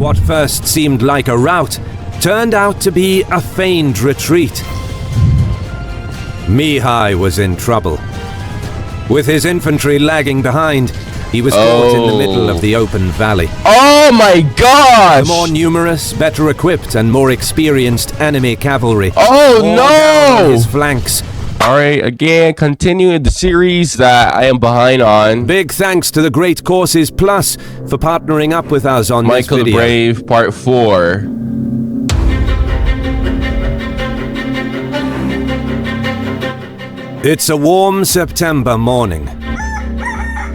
What first seemed like a rout turned out to be a feigned retreat. Mihai was in trouble. With his infantry lagging behind, he was caught in the middle of the open valley. Oh my gosh! The more numerous, better equipped, and more experienced enemy cavalry. Oh no! On his flanks. Alright, again, continuing the series that I am behind on. Big thanks to the Great Courses Plus for partnering up with us on this video. Michael the Brave, Part 4. It's a warm September morning.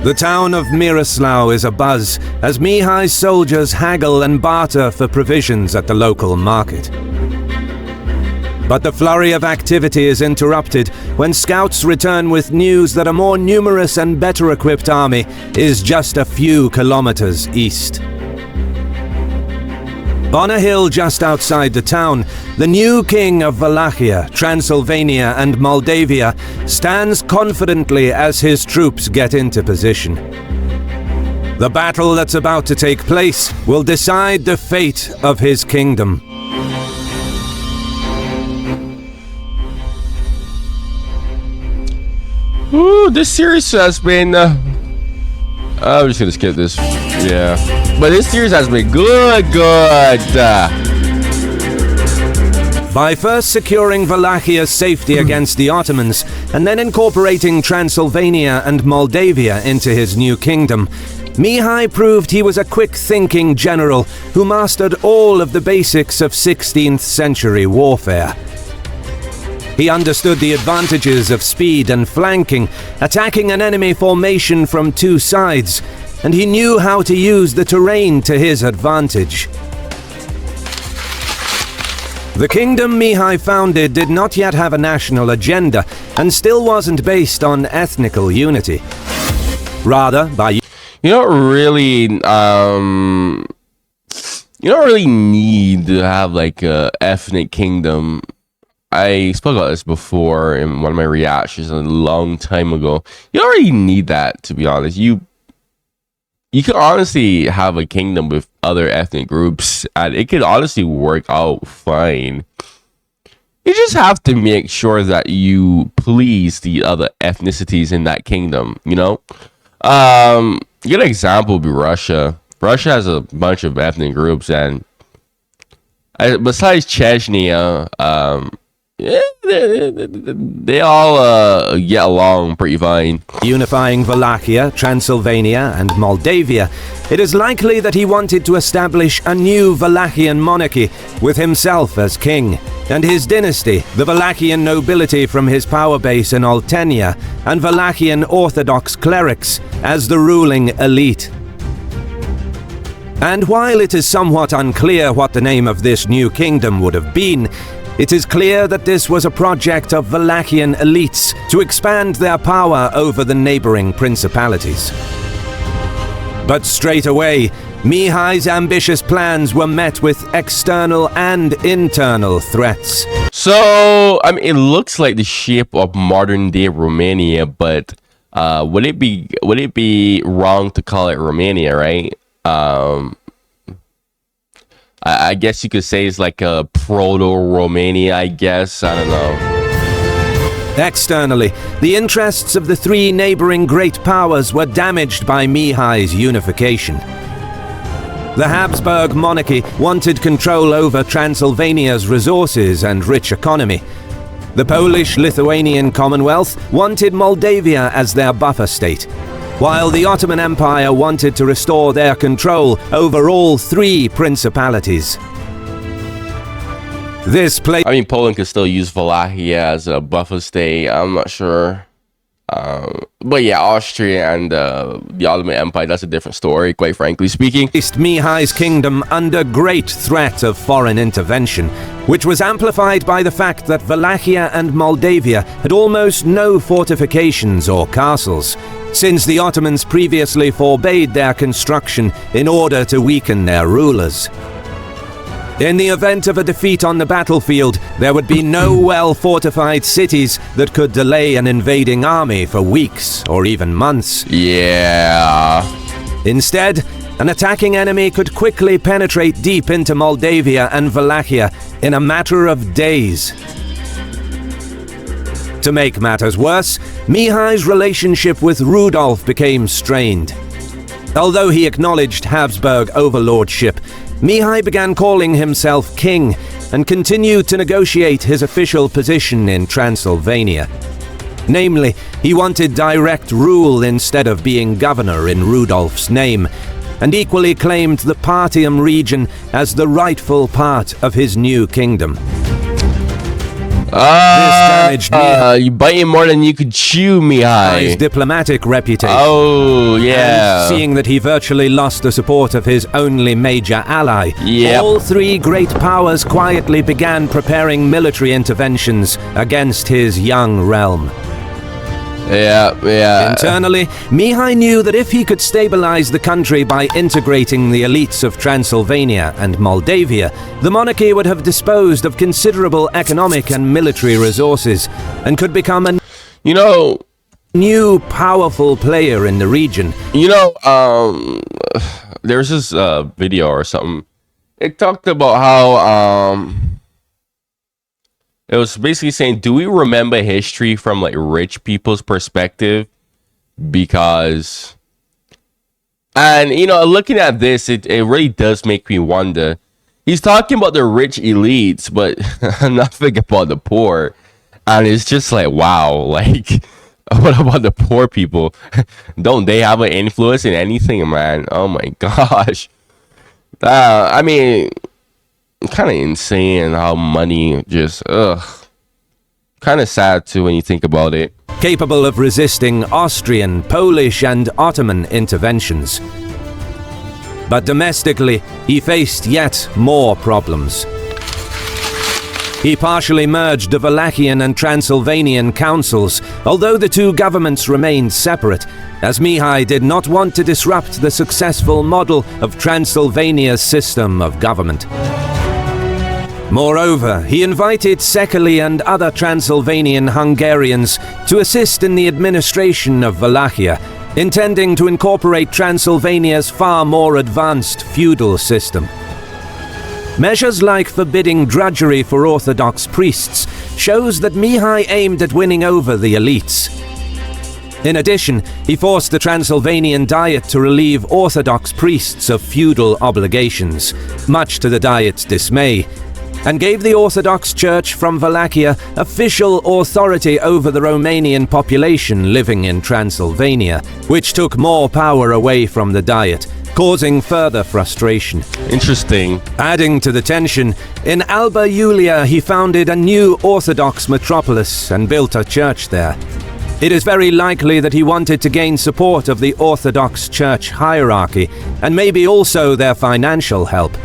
The town of Miraslau is abuzz as Mihai's soldiers haggle and barter for provisions at the local market. But the flurry of activity is interrupted when scouts return with news that a more numerous and better equipped army is just a few kilometers east. On a hill just outside the town, the new king of Wallachia, Transylvania and Moldavia stands confidently as his troops get into position. The battle that's about to take place will decide the fate of his kingdom. Ooh, this series has been... I'm just gonna skip this. Yeah. But this series has been good. By first securing Wallachia's safety against the Ottomans, and then incorporating Transylvania and Moldavia into his new kingdom, Mihai proved he was a quick-thinking general who mastered all of the basics of 16th century warfare. He understood the advantages of speed and flanking, attacking an enemy formation from two sides, and he knew how to use the terrain to his advantage. The kingdom Mihai founded did not yet have a national agenda, and still wasn't based on ethnical unity. Rather, by You don't really need to have like a ethnic kingdom. I spoke about this before in one of my reactions a long time ago. You don't really need that, to be honest. You could honestly have a kingdom with other ethnic groups, and it could honestly work out fine. You just have to make sure that you please the other ethnicities in that kingdom, you know? A good example would be Russia. Russia has a bunch of ethnic groups, and besides Chechnya, they all get along pretty fine. unifying Wallachia, Transylvania, and Moldavia, it is likely that he wanted to establish a new Wallachian monarchy with himself as king, and his dynasty, the Wallachian nobility from his power base in Oltenia, and Wallachian Orthodox clerics as the ruling elite. And while it is somewhat unclear what the name of this new kingdom would have been, it is clear that this was a project of Wallachian elites to expand their power over the neighboring principalities. But straight away, Mihai's ambitious plans were met with external and internal threats. So, I mean, it looks like the shape of modern-day Romania, but would it be wrong to call it Romania, right? I guess you could say it's like a proto-Romania, I guess. I don't know. Externally, the interests of the three neighboring great powers were damaged by Mihai's unification. The Habsburg monarchy wanted control over Transylvania's resources and rich economy. The Polish-Lithuanian Commonwealth wanted Moldavia as their buffer state, while the Ottoman Empire wanted to restore their control over all three principalities. I mean, Poland could still use Wallachia as a buffer state. I'm not sure. But yeah, Austria and the Ottoman Empire, that's a different story, quite frankly speaking. Placed Mihai's kingdom under great threat of foreign intervention, which was amplified by the fact that Wallachia and Moldavia had almost no fortifications or castles, since the Ottomans previously forbade their construction in order to weaken their rulers. In the event of a defeat on the battlefield, there would be no well-fortified cities that could delay an invading army for weeks or even months. Yeah. Instead, an attacking enemy could quickly penetrate deep into Moldavia and Wallachia in a matter of days. To make matters worse, Mihai's relationship with Rudolf became strained. Although he acknowledged Habsburg overlordship, Mihai began calling himself king and continued to negotiate his official position in Transylvania. Namely, he wanted direct rule instead of being governor in Rudolf's name, and equally claimed the Partium region as the rightful part of his new kingdom. This damaged you biting more than you could chew, Mihai's diplomatic reputation. Oh, yeah. And seeing that he virtually lost the support of his only major ally, all three great powers quietly began preparing military interventions against his young realm. Yeah. Internally, Mihai knew that if he could stabilize the country by integrating the elites of Transylvania and Moldavia, the monarchy would have disposed of considerable economic and military resources and could become a new powerful player in the region. There's this video or something. It talked about how it was basically saying, do we remember history from like rich people's perspective? Because, and looking at this, it really does make me wonder. He's talking about the rich elites, but nothing about the poor. And it's just like, wow, like, what about the poor people? Don't they have an influence in anything, man? Oh my gosh. I mean, kind of insane how money just kind of sad too when you think about it. Capable of resisting Austrian, Polish and Ottoman interventions. But domestically, he faced yet more problems. He partially merged the Wallachian and Transylvanian councils, although the two governments remained separate, as Mihai did not want to disrupt the successful model of Transylvania's system of government. Moreover, he invited Szekely and other Transylvanian Hungarians to assist in the administration of Wallachia, intending to incorporate Transylvania's far more advanced feudal system. Measures like forbidding drudgery for Orthodox priests shows that Mihai aimed at winning over the elites. In addition, he forced the Transylvanian Diet to relieve Orthodox priests of feudal obligations, much to the Diet's dismay, and gave the Orthodox Church from Wallachia official authority over the Romanian population living in Transylvania, which took more power away from the Diet, causing further frustration. Interesting. Adding to the tension, in Alba Iulia he founded a new Orthodox metropolis and built a church there. It is very likely that he wanted to gain support of the Orthodox Church hierarchy, and maybe also their financial help.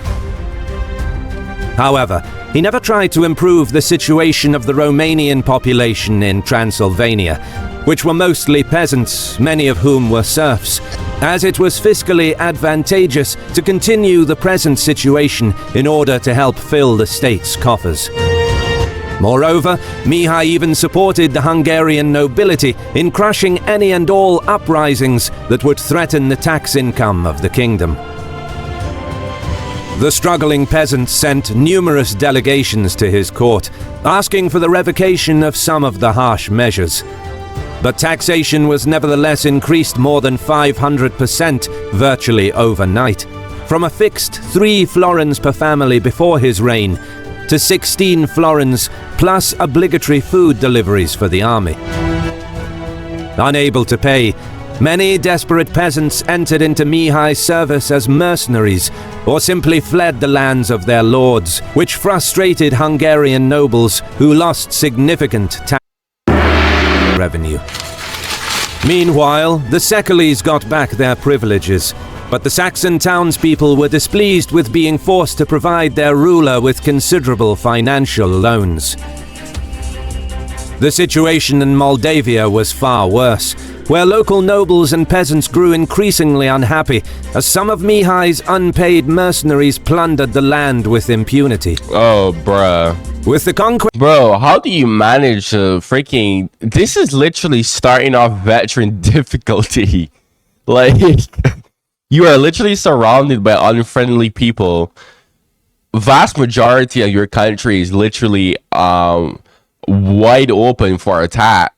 However, he never tried to improve the situation of the Romanian population in Transylvania, which were mostly peasants, many of whom were serfs, as it was fiscally advantageous to continue the present situation in order to help fill the state's coffers. Moreover, Mihai even supported the Hungarian nobility in crushing any and all uprisings that would threaten the tax income of the kingdom. The struggling peasants sent numerous delegations to his court, asking for the revocation of some of the harsh measures. But taxation was nevertheless increased more than 500% virtually overnight, from a fixed 3 florins per family before his reign to 16 florins plus obligatory food deliveries for the army. Unable to pay, many desperate peasants entered into Mihai's service as mercenaries or simply fled the lands of their lords, which frustrated Hungarian nobles who lost significant tax revenue. Meanwhile, the Szekely's got back their privileges, but the Saxon townspeople were displeased with being forced to provide their ruler with considerable financial loans. The situation in Moldavia was far worse, where local nobles and peasants grew increasingly unhappy as some of Mihai's unpaid mercenaries plundered the land with impunity. Oh, bruh. With the conquest... Bro, how do you manage to freaking... This is literally starting off veteran difficulty. Like... You are literally surrounded by unfriendly people. Vast majority of your country is literally wide open for attack.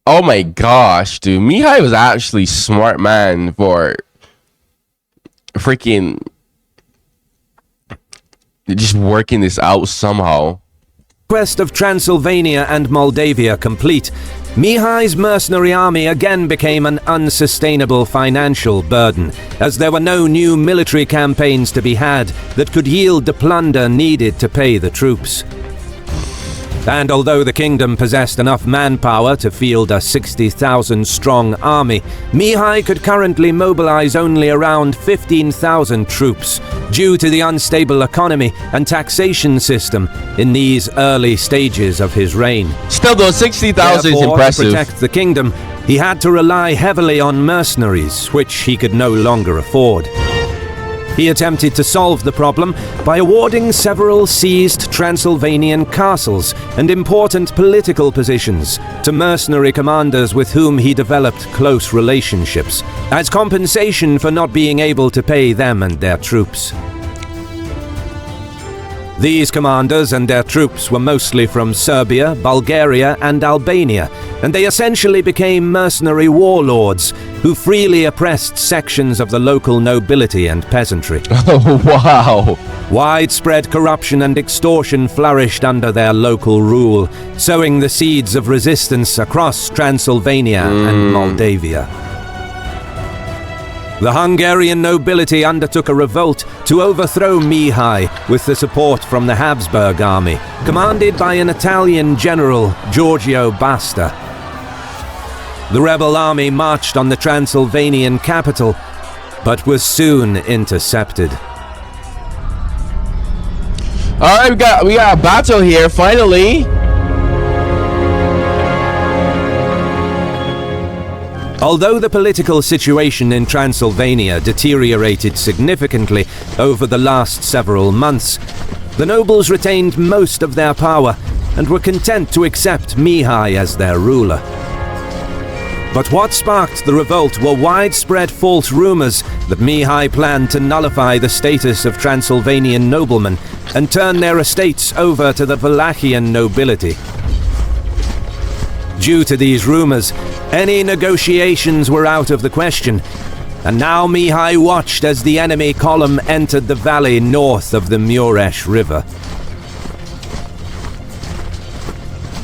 Oh my gosh, dude. Mihai was actually smart man for freaking just working this out somehow. Conquest of Transylvania and Moldavia complete, Mihai's mercenary army again became an unsustainable financial burden, as there were no new military campaigns to be had that could yield the plunder needed to pay the troops. And although the kingdom possessed enough manpower to field a 60,000-strong army, Mihai could currently mobilize only around 15,000 troops, due to the unstable economy and taxation system in these early stages of his reign. Still though, 60,000 is impressive. To protect the kingdom, he had to rely heavily on mercenaries, which he could no longer afford. He attempted to solve the problem by awarding several seized Transylvanian castles and important political positions to mercenary commanders with whom he developed close relationships, as compensation for not being able to pay them and their troops. These commanders and their troops were mostly from Serbia, Bulgaria, and Albania, and they essentially became mercenary warlords who freely oppressed sections of the local nobility and peasantry. Oh, wow. Widespread corruption and extortion flourished under their local rule, sowing the seeds of resistance across Transylvania and Moldavia. The Hungarian nobility undertook a revolt to overthrow Mihai with the support from the Habsburg army, commanded by an Italian general, Giorgio Basta. The rebel army marched on the Transylvanian capital, but was soon intercepted. All right, we got a battle here finally. Although the political situation in Transylvania deteriorated significantly over the last several months, the nobles retained most of their power and were content to accept Mihai as their ruler. But what sparked the revolt were widespread false rumors that Mihai planned to nullify the status of Transylvanian noblemen and turn their estates over to the Wallachian nobility. Due to these rumors, any negotiations were out of the question, and now Mihai watched as the enemy column entered the valley north of the Mureș River.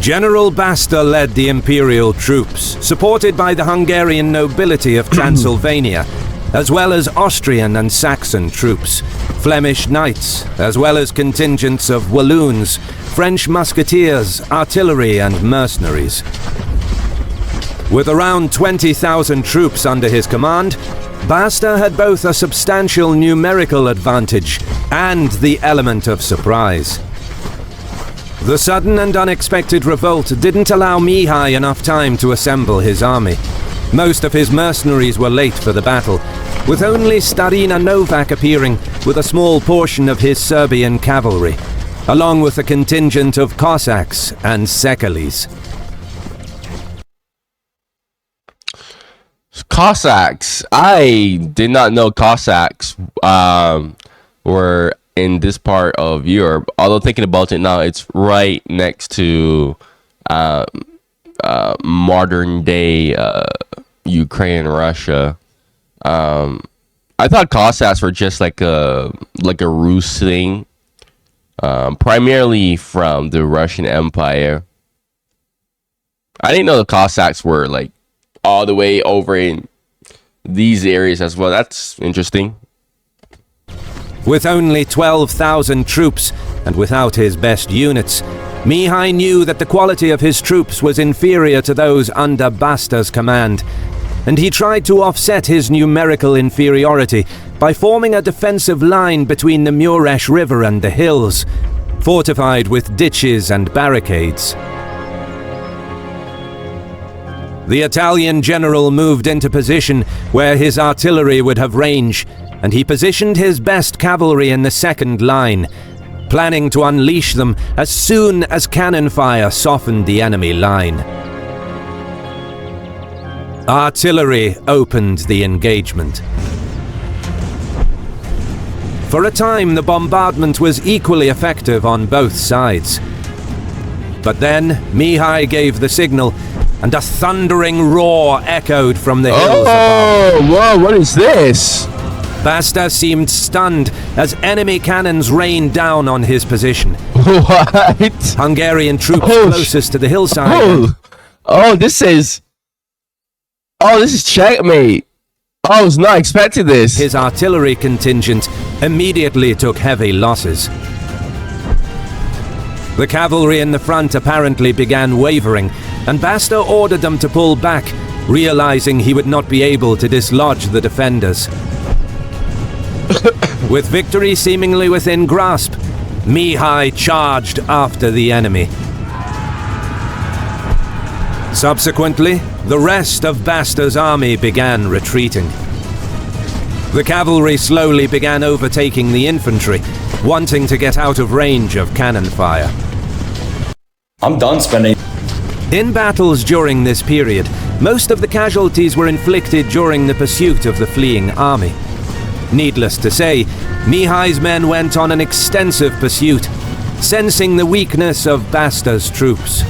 General Basta led the imperial troops, supported by the Hungarian nobility of Transylvania, as well as Austrian and Saxon troops, Flemish knights, as well as contingents of Walloons, French musketeers, artillery and mercenaries. With around 20,000 troops under his command, Basta had both a substantial numerical advantage and the element of surprise. The sudden and unexpected revolt didn't allow Mihai enough time to assemble his army. Most of his mercenaries were late for the battle, with only Starina Novak appearing with a small portion of his Serbian cavalry, along with a contingent of Cossacks and Sekalis. Cossacks. I did not know Cossacks were in this part of Europe. Although thinking about it now, it's right next to modern day Ukraine, Russia. I thought Cossacks were just like a Rus thing, primarily from the Russian Empire. I didn't know the Cossacks were like all the way over in these areas as well. That's interesting. With only 12,000 troops and without his best units, Mihai knew that the quality of his troops was inferior to those under Basta's command, and he tried to offset his numerical inferiority by forming a defensive line between the Mureș River and the hills, fortified with ditches and barricades. The Italian general moved into position where his artillery would have range, and he positioned his best cavalry in the second line, planning to unleash them as soon as cannon fire softened the enemy line. Artillery opened the engagement. For a time, the bombardment was equally effective on both sides. But then, Mihai gave the signal, and a thundering roar echoed from the hills above. Whoa, what is this? Basta seemed stunned as enemy cannons rained down on his position. What? Hungarian troops closest to the hillside. This is checkmate. I was not expecting this. His artillery contingent immediately took heavy losses. The cavalry in the front apparently began wavering, and Basta ordered them to pull back, realizing he would not be able to dislodge the defenders. With victory seemingly within grasp, Mihai charged after the enemy. Subsequently, the rest of Basta's army began retreating. The cavalry slowly began overtaking the infantry, wanting to get out of range of cannon fire. I'm done spending. In battles during this period, most of the casualties were inflicted during the pursuit of the fleeing army. Needless to say, Mihai's men went on an extensive pursuit, sensing the weakness of Basta's troops.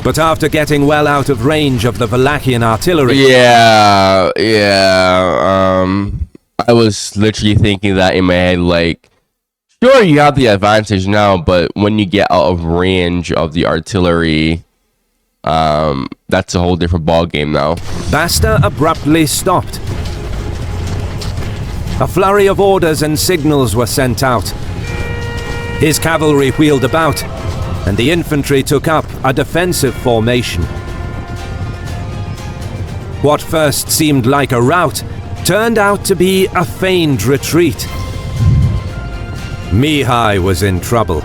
But after getting well out of range of the Wallachian artillery... I was literally thinking that in my head, like, sure, you have the advantage now, but when you get out of range of the artillery, that's a whole different ball game now. Basta abruptly stopped. A flurry of orders and signals were sent out. His cavalry wheeled about, and the infantry took up a defensive formation. What first seemed like a rout turned out to be a feigned retreat. Mihai was in trouble.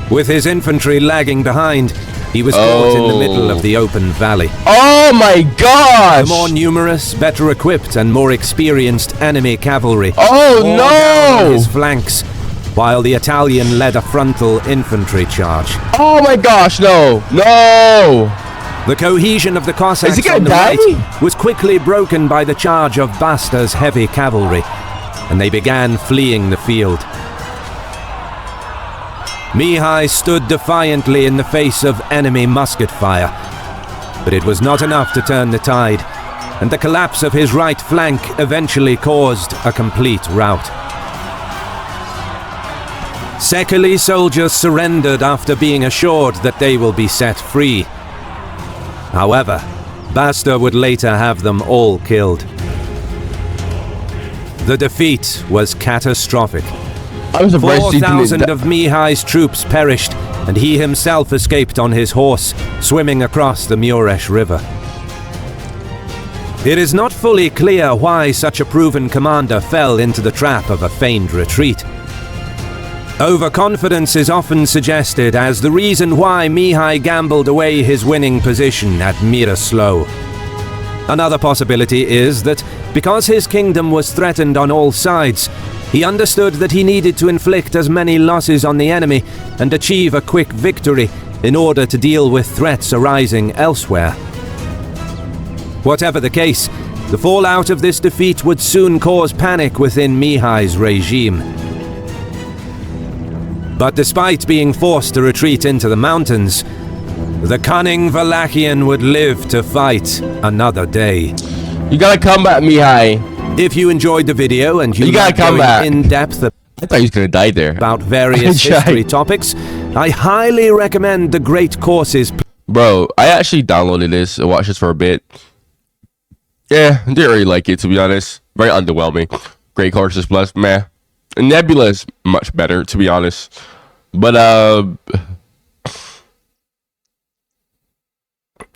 With his infantry lagging behind, he was caught in the middle of the open valley. Oh my gosh! The more numerous, better equipped, and more experienced enemy cavalry down on his flanks, while the Italian led a frontal infantry charge. Oh my gosh, no! The cohesion of the Cossacks on the right was quickly broken by the charge of Basta's heavy cavalry, and they began fleeing the field. Mihai stood defiantly in the face of enemy musket fire, but it was not enough to turn the tide, and the collapse of his right flank eventually caused a complete rout. Secoli soldiers surrendered after being assured that they will be set free. However, Basta would later have them all killed. The defeat was catastrophic. 4,000 of Mihai's troops perished, and he himself escaped on his horse, swimming across the Mureș River. It is not fully clear why such a proven commander fell into the trap of a feigned retreat. Overconfidence is often suggested as the reason why Mihai gambled away his winning position at Miraslau. Another possibility is that, because his kingdom was threatened on all sides, he understood that he needed to inflict as many losses on the enemy and achieve a quick victory in order to deal with threats arising elsewhere. Whatever the case, the fallout of this defeat would soon cause panic within Mihai's regime. But despite being forced to retreat into the mountains, the cunning Wallachian would live to fight another day. You gotta come back, Mihai. If you enjoyed the video and you gotta come back in depth I thought he was gonna die there about various history topics, I highly recommend the great courses. Bro, I actually downloaded this and watched this for a bit. Yeah, didn't really like it, to be honest. Very underwhelming. Great courses plus, meh. And Nebula is much better, to be honest. But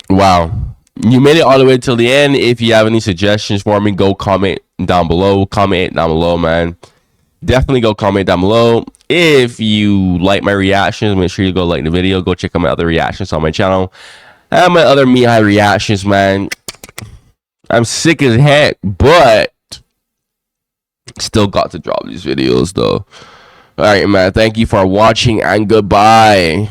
wow, you made it all the way till the end. If you have any suggestions for me, go comment down below. Man. Definitely go comment down below. If you like my reactions, make sure you go like the video. Go check out my other reactions on my channel and my other Mihai reactions, man. I'm sick as heck, but still got to drop these videos though. All right, man. Thank you for watching and goodbye.